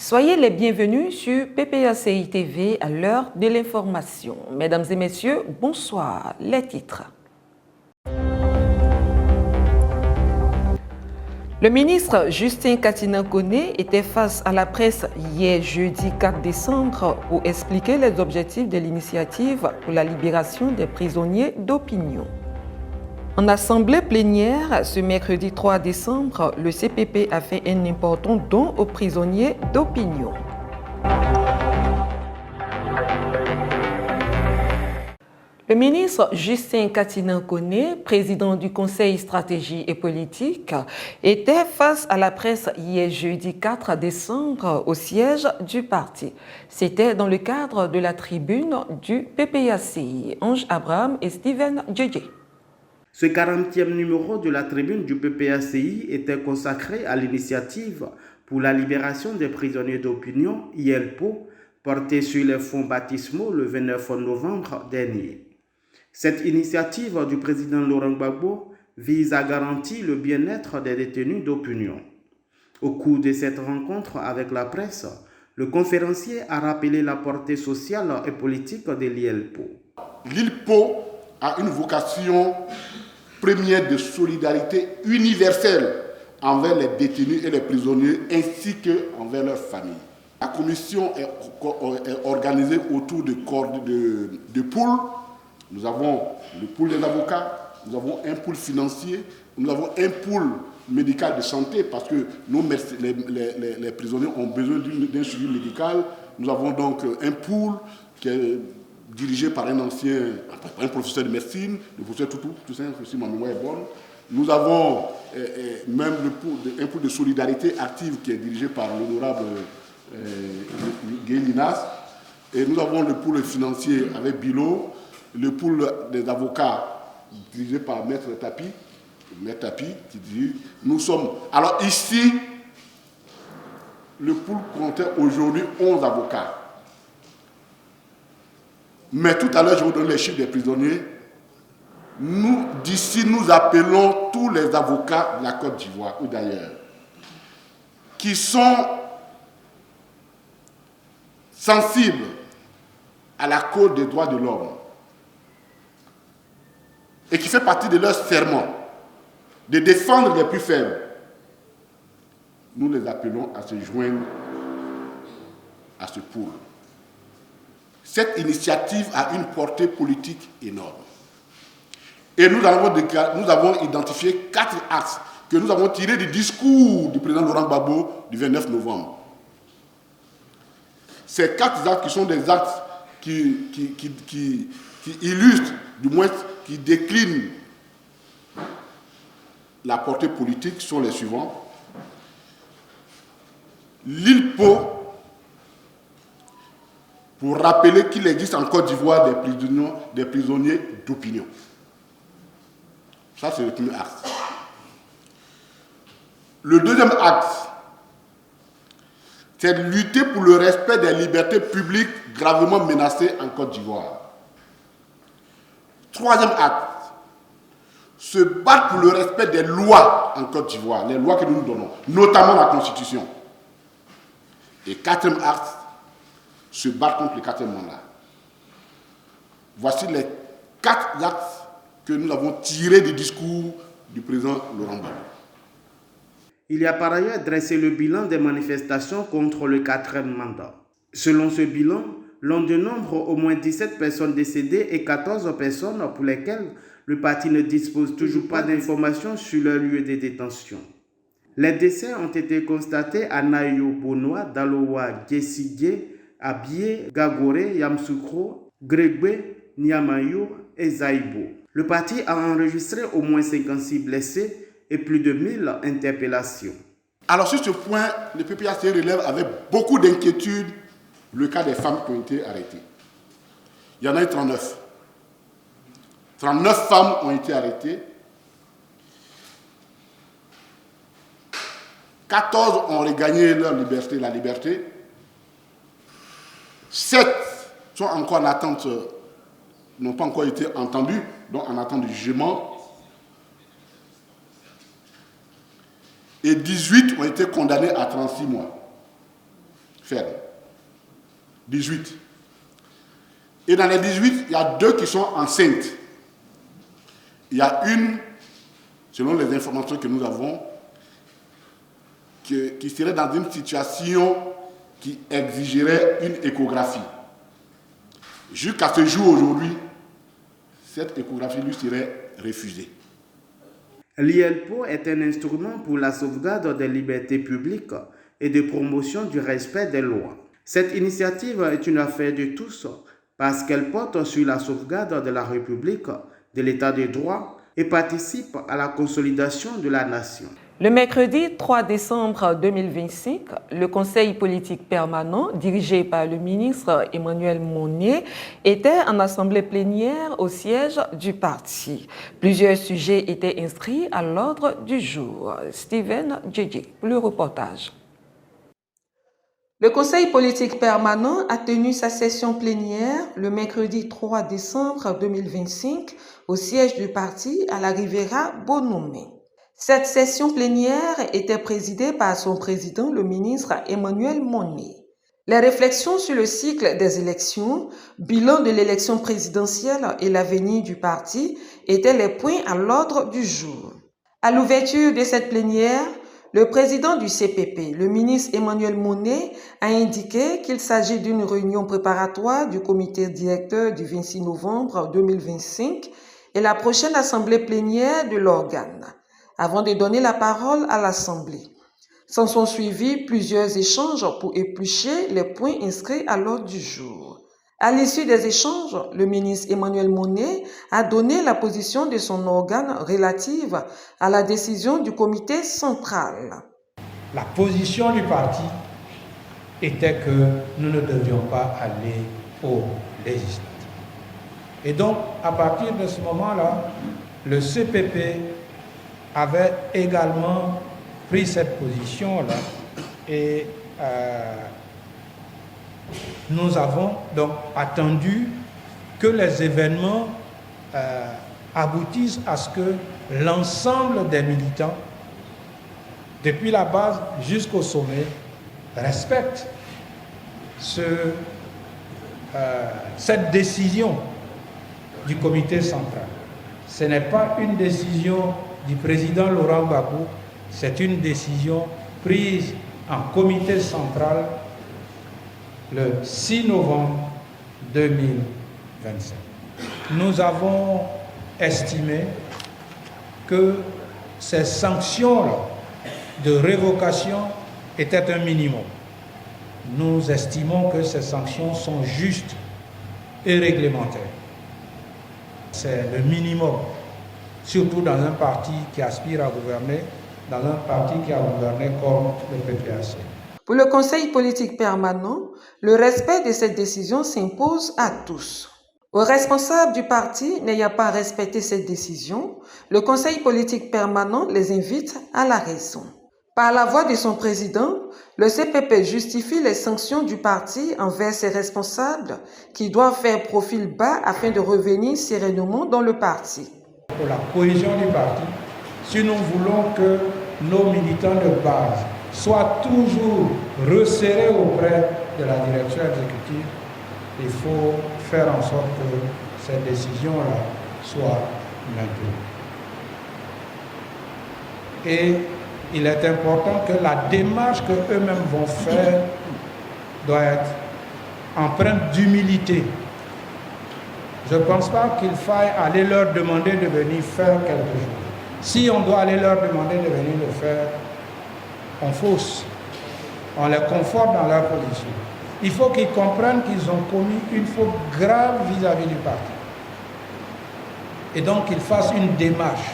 Soyez les bienvenus sur PPACI TV à l'heure de l'information. Mesdames et messieurs, bonsoir. Les titres. Le ministre Justin Katina-Kone était face à la presse hier jeudi 4 décembre pour expliquer les objectifs de l'initiative pour la libération des prisonniers d'opinion. En assemblée plénière, ce mercredi 3 décembre, le CPP a fait un important don aux prisonniers d'opinion. Le ministre Justin Katina-Kone, président du Conseil stratégie et politique, était face à la presse hier jeudi 4 décembre au siège du parti. C'était dans le cadre de la tribune du PPACI. Ange Abraham et Steven Djedje. Ce 40e numéro de la tribune du PPACI était consacré à l'initiative pour la libération des prisonniers d'opinion, IELPO, portée sur les fonds baptismaux le 29 novembre dernier. Cette initiative du président Laurent Gbagbo vise à garantir le bien-être des détenus d'opinion. Au cours de cette rencontre avec la presse, le conférencier a rappelé la portée sociale et politique de l'IELPO. L'IELPO a une vocation première de solidarité universelle envers les détenus et les prisonniers ainsi qu'envers leurs familles. La commission est organisée autour de pôles. Nous avons le pôle des avocats, nous avons un pôle financier, nous avons un pôle médical de santé parce que les prisonniers ont besoin d'un suivi médical. Nous avons donc un pôle qui est dirigé par un professeur de médecine, le professeur Toussaint, si ma mémoire est bonne. Nous avons même un pôle de solidarité active qui est dirigé par l'honorable Guy Linas. Et nous avons le pôle financier avec Bilo, le pôle des avocats dirigé par Maître Tapi, qui dit nous sommes. Alors ici, le pôle comptait aujourd'hui 11 avocats. Mais tout à l'heure, je vous donne les chiffres des prisonniers. D'ici, nous appelons tous les avocats de la Côte d'Ivoire ou d'ailleurs, qui sont sensibles à la cause des droits de l'homme et qui fait partie de leur serment de défendre les plus faibles. Nous les appelons à se joindre à ce pôle. Cette initiative a une portée politique énorme. Et nous avons identifié 4 axes que nous avons tirés du discours du président Laurent Gbagbo du 29 novembre. Ces 4 axes qui sont des axes qui illustrent, du moins qui déclinent la portée politique sont les suivants. L'IELPO, pour rappeler qu'il existe en Côte d'Ivoire des prisonniers d'opinion. Ça, c'est le premier axe. Le deuxième axe, c'est de lutter pour le respect des libertés publiques gravement menacées en Côte d'Ivoire. Troisième axe, se battre pour le respect des lois en Côte d'Ivoire, les lois que nous nous donnons, notamment la Constitution. Et quatrième axe, se battre contre le 4e mandat. Voici les 4 axes que nous avons tirés du discours du président Laurent Gbagbo. Il a par ailleurs dressé le bilan des manifestations contre le 4e mandat. Selon ce bilan, l'on dénombre au moins 17 personnes décédées et 14 personnes pour lesquelles le parti ne dispose toujours pas d'informations sur leur lieu de détention. Les décès ont été constatés à Nayo Bonoa, Dalowa, Gessidje, Abie, Gagore, Yamsoukro, Gregbe, Niamayo et Zaïbo. Le parti a enregistré au moins 56 blessés et plus de 1000 interpellations. Alors sur ce point, le PPACI relève avec beaucoup d'inquiétude le cas des femmes qui ont été arrêtées. Il y en a eu 39. 39 femmes ont été arrêtées. 14 ont regagné leur liberté, la liberté. 7 sont encore en attente, n'ont pas encore été entendus, donc en attente du jugement. Et 18 ont été condamnés à 36 mois. fermes. 18. Et dans les 18, il y a 2 qui sont enceintes. Il y a une, selon les informations que nous avons, qui serait dans une situation qui exigerait une échographie. Jusqu'à ce jour aujourd'hui, cette échographie lui serait refusée. L'IELPO est un instrument pour la sauvegarde des libertés publiques et de promotion du respect des lois. Cette initiative est une affaire de tous parce qu'elle porte sur la sauvegarde de la République, de l'État de droit et participe à la consolidation de la nation. Le mercredi 3 décembre 2025, le Conseil politique permanent, dirigé par le ministre Emmanuel Monnet, était en assemblée plénière au siège du parti. Plusieurs sujets étaient inscrits à l'ordre du jour. Steven Djedje, pour le reportage. Le Conseil politique permanent a tenu sa session plénière le mercredi 3 décembre 2025 au siège du parti à la Riviera Bonoumé. Cette session plénière était présidée par son président, le ministre Emmanuel Monnet. Les réflexions sur le cycle des élections, bilan de l'élection présidentielle et l'avenir du parti étaient les points à l'ordre du jour. À l'ouverture de cette plénière, le président du CPP, le ministre Emmanuel Monnet, a indiqué qu'il s'agit d'une réunion préparatoire du comité directeur du 26 novembre 2025 et la prochaine assemblée plénière de l'organe, avant de donner la parole à l'Assemblée. S'en sont suivis plusieurs échanges pour éplucher les points inscrits à l'ordre du jour. À l'issue des échanges, le ministre Emmanuel Monnet a donné la position de son organe relative à la décision du comité central. La position du parti était que nous ne devions pas aller aux législatives. Et donc, à partir de ce moment-là, le CPP avait également pris cette position-là et nous avons donc attendu que les événements aboutissent à ce que l'ensemble des militants, depuis la base jusqu'au sommet, respectent cette décision du comité central. Ce n'est pas une décision du président Laurent Gbagbo, c'est une décision prise en comité central le 6 novembre 2025. Nous avons estimé que ces sanctions-là de révocation étaient un minimum. Nous estimons que ces sanctions sont justes et réglementaires. C'est le minimum, surtout dans un parti qui aspire à gouverner, dans un parti qui a gouverné comme le PPAC. Pour le Conseil politique permanent, le respect de cette décision s'impose à tous. Aux responsables du parti n'ayant pas respecté cette décision, le Conseil politique permanent les invite à la raison. Par la voix de son président, le CPP justifie les sanctions du parti envers ses responsables qui doivent faire profil bas afin de revenir sereinement dans le parti. Pour la cohésion du parti, si nous voulons que nos militants de base soient toujours resserrés auprès de la direction exécutive, il faut faire en sorte que ces décisions-là soient maintenues. Et il est important que la démarche qu'eux-mêmes vont faire doit être empreinte d'humilité. Je ne pense pas qu'il faille aller leur demander de venir faire quelque chose. Si on doit aller leur demander de venir le faire, on fausse, on les conforte dans leur position. Il faut qu'ils comprennent qu'ils ont commis une faute grave vis-à-vis du parti. Et donc qu'ils fassent une démarche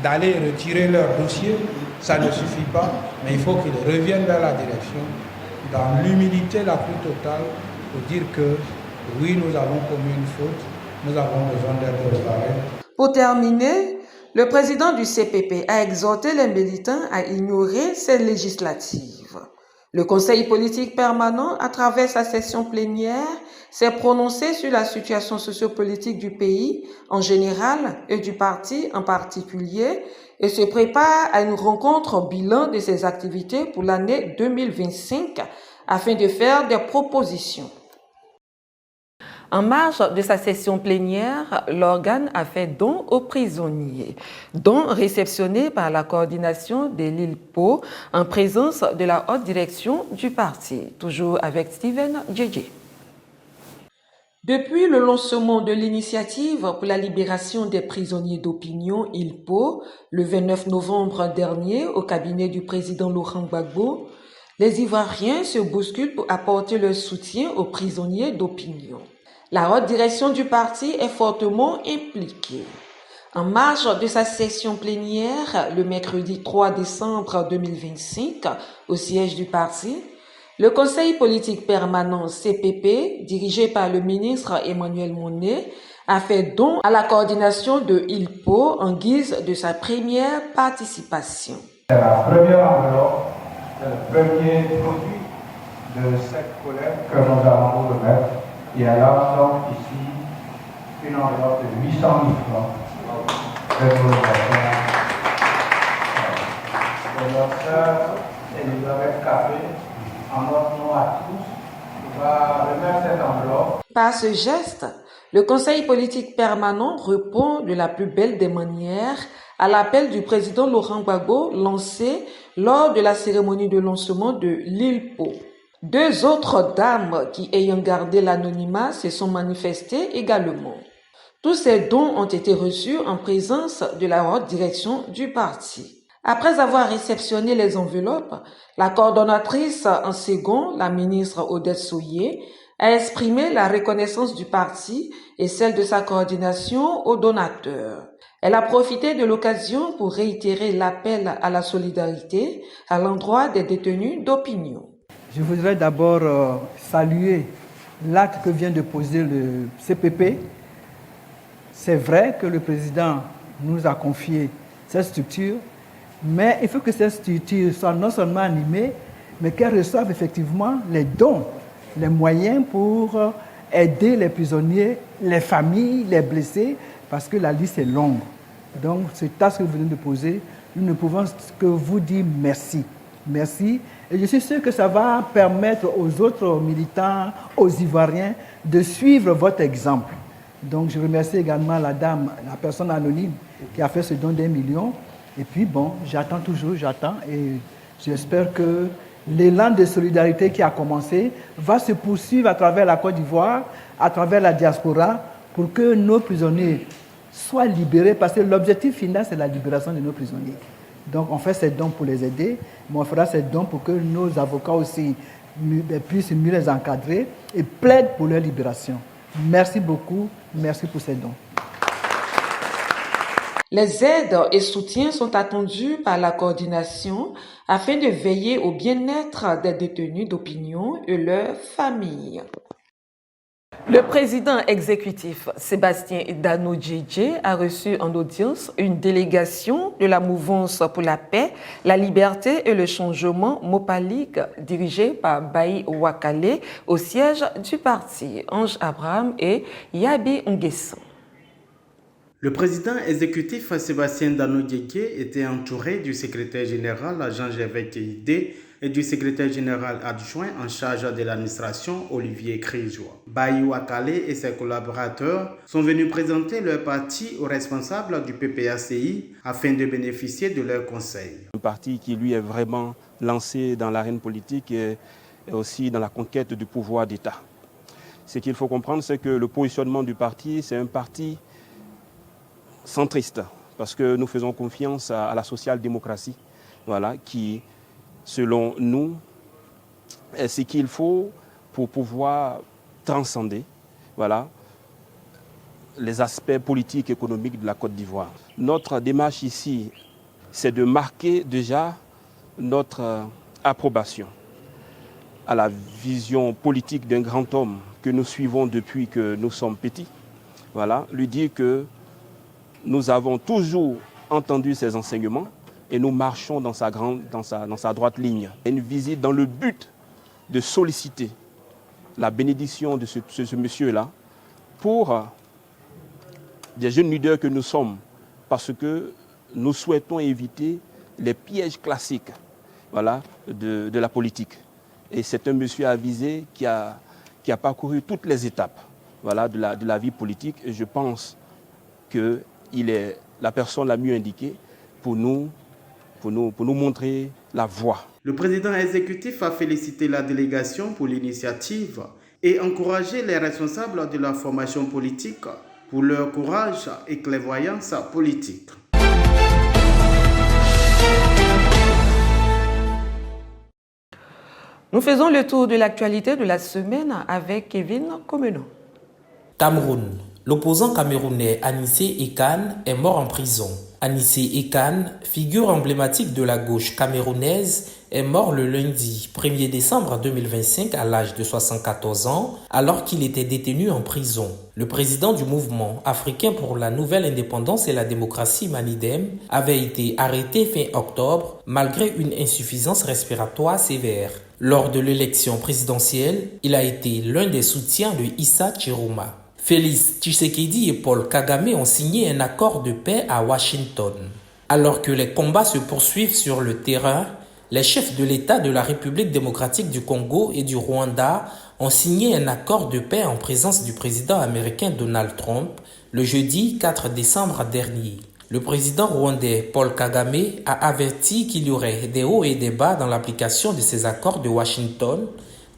d'aller retirer leur dossier, ça ne suffit pas, mais il faut qu'ils reviennent vers la direction dans l'humilité la plus totale pour dire que oui, nous avons commis une faute, nous avons besoin d'être réparés. Pour terminer, le président du CPP a exhorté les militants à ignorer ces législatives. Le Conseil politique permanent, à travers sa session plénière, s'est prononcé sur la situation sociopolitique du pays en général et du parti en particulier et se prépare à une rencontre bilan de ses activités pour l'année 2025 afin de faire des propositions. En marge de sa session plénière, l'organe a fait don aux prisonniers, don réceptionné par la coordination de l'ILPO en présence de la haute direction du parti. Toujours avec Steven Djedje. Depuis le lancement de l'initiative pour la libération des prisonniers d'opinion ILPO, le 29 novembre dernier au cabinet du président Laurent Gbagbo, les Ivoiriens se bousculent pour apporter leur soutien aux prisonniers d'opinion. La haute direction du parti est fortement impliquée. En marge de sa session plénière, le mercredi 3 décembre 2025, au siège du parti, le Conseil politique permanent CPP, dirigé par le ministre Emmanuel Monet, a fait don à la coordination de ILPO en guise de sa première participation. C'est la première enveloppe, c'est le premier produit de cette collecte que nous allons vous remettre. Et alors, donc, ici, une enveloppe de 800 000 francs de nos notre sœur Elisabeth Café, en notre nom à tous, va remettre cette enveloppe. Par ce geste, le Conseil politique permanent répond de la plus belle des manières à l'appel du président Laurent Gbagbo lancé lors de la cérémonie de lancement de l'ILPO. Deux autres dames qui, ayant gardé l'anonymat, se sont manifestées également. Tous ces dons ont été reçus en présence de la haute direction du parti. Après avoir réceptionné les enveloppes, la coordonnatrice en second, la ministre Odette Soye, a exprimé la reconnaissance du parti et celle de sa coordination aux donateurs. Elle a profité de l'occasion pour réitérer l'appel à la solidarité à l'endroit des détenus d'opinion. Je voudrais d'abord saluer l'acte que vient de poser le CPP. C'est vrai que le président nous a confié cette structure, mais il faut que cette structure soit non seulement animée, mais qu'elle reçoive effectivement les dons, les moyens pour aider les prisonniers, les familles, les blessés, parce que la liste est longue. Donc, cette tâche que vous venez de poser, nous ne pouvons que vous dire merci. Merci. Et je suis sûr que ça va permettre aux autres militants, aux Ivoiriens, de suivre votre exemple. Donc, je remercie également la dame, la personne anonyme qui a fait ce don d'1 million. Et puis, bon, j'attends et j'espère que l'élan de solidarité qui a commencé va se poursuivre à travers la Côte d'Ivoire, à travers la diaspora, pour que nos prisonniers soient libérés, parce que l'objectif final, c'est la libération de nos prisonniers. Donc, on fait ces dons pour les aider, mais on fera ces dons pour que nos avocats aussi puissent mieux les encadrer et plaident pour leur libération. Merci beaucoup, merci pour ces dons. Les aides et soutiens sont attendus par la coordination afin de veiller au bien-être des détenus d'opinion et leurs familles. Le président exécutif Sébastien Dano Djedje a reçu en audience une délégation de la mouvance pour la paix, la liberté et le changement Mopalik dirigée par Bayi Wakale au siège du parti, Ange Abraham et Yabi Nguessan. Le président exécutif Sébastien Dano Djedje était entouré du secrétaire général Jean-Gervais Keïdé et du secrétaire général adjoint en charge de l'administration Olivier Krijoua. Bayi Wakale et ses collaborateurs sont venus présenter leur parti aux responsables du PPACI afin de bénéficier de leurs conseils. Un parti qui lui est vraiment lancé dans l'arène politique et aussi dans la conquête du pouvoir d'État. Ce qu'il faut comprendre, c'est que le positionnement du parti, c'est un parti centriste, parce que nous faisons confiance à la social-démocratie, voilà, qui, selon nous, est ce qu'il faut pour pouvoir transcender, voilà, les aspects politiques et économiques de la Côte d'Ivoire. Notre démarche ici, c'est de marquer déjà notre approbation à la vision politique d'un grand homme que nous suivons depuis que nous sommes petits. Voilà, lui dire que nous avons toujours entendu ses enseignements et nous marchons dans sa droite ligne. Une visite dans le but de solliciter la bénédiction de ce monsieur-là pour des jeunes leaders que nous sommes, parce que nous souhaitons éviter les pièges classiques, voilà, de la politique. Et c'est un monsieur avisé qui a parcouru toutes les étapes, voilà, de la vie politique. Et je pense qu'il est la personne la mieux indiquée pour nous montrer la voie. Le président exécutif a félicité la délégation pour l'initiative et encouragé les responsables de la formation politique pour leur courage et clairvoyance politique. Nous faisons le tour de l'actualité de la semaine avec Kevin Comenon. Cameroun. L'opposant camerounais Anissé Ekan est mort en prison. Anissé Ekan, figure emblématique de la gauche camerounaise, est mort le lundi 1er décembre 2025 à l'âge de 74 ans alors qu'il était détenu en prison. Le président du mouvement africain pour la nouvelle indépendance et la démocratie Manidem avait été arrêté fin octobre malgré une insuffisance respiratoire sévère. Lors de l'élection présidentielle, il a été l'un des soutiens de Issa Chiroma. Félix Tshisekedi et Paul Kagame ont signé un accord de paix à Washington. Alors que les combats se poursuivent sur le terrain, les chefs de l'État de la République démocratique du Congo et du Rwanda ont signé un accord de paix en présence du président américain Donald Trump le jeudi 4 décembre dernier. Le président rwandais Paul Kagame a averti qu'il y aurait des hauts et des bas dans l'application de ces accords de Washington,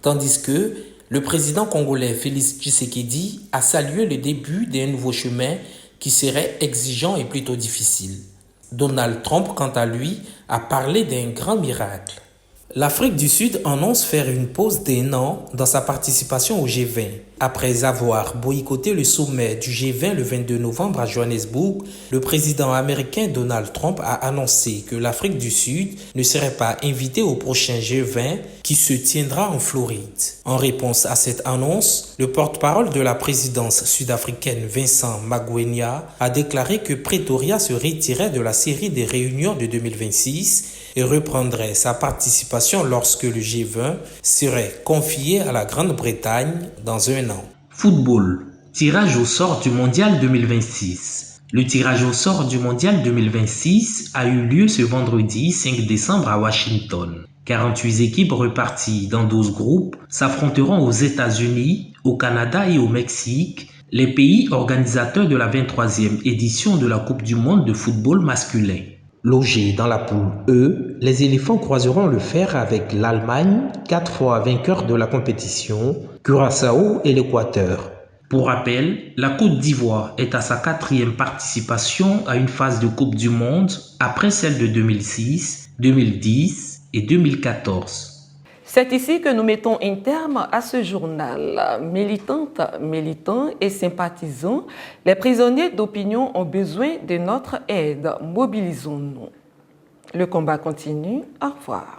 tandis que le président congolais Félix Tshisekedi a salué le début d'un nouveau chemin qui serait exigeant et plutôt difficile. Donald Trump, quant à lui, a parlé d'un grand miracle. L'Afrique du Sud annonce faire une pause d'1 an dans sa participation au G20. Après avoir boycotté le sommet du G20 le 22 novembre à Johannesburg, le président américain Donald Trump a annoncé que l'Afrique du Sud ne serait pas invitée au prochain G20 qui se tiendra en Floride. En réponse à cette annonce, le porte-parole de la présidence sud-africaine Vincent Magwenya a déclaré que Pretoria se retirait de la série des réunions de 2026 et reprendrait sa participation lorsque le G20 serait confié à la Grande-Bretagne dans 1 an. Football. Tirage au sort du Mondial 2026. Le tirage au sort du Mondial 2026 a eu lieu ce vendredi 5 décembre à Washington. 48 équipes reparties dans 12 groupes s'affronteront aux États-Unis, au Canada et au Mexique, les pays organisateurs de la 23e édition de la Coupe du monde de football masculin. Logés dans la poule E, les éléphants croiseront le fer avec l'Allemagne, 4 fois vainqueur de la compétition, Curaçao et l'Équateur. Pour rappel, la Côte d'Ivoire est à sa 4e participation à une phase de Coupe du monde après celle de 2006, 2010 et 2014. C'est ici que nous mettons un terme à ce journal. Militantes, militants et sympathisants, les prisonniers d'opinion ont besoin de notre aide. Mobilisons-nous. Le combat continue. Au revoir.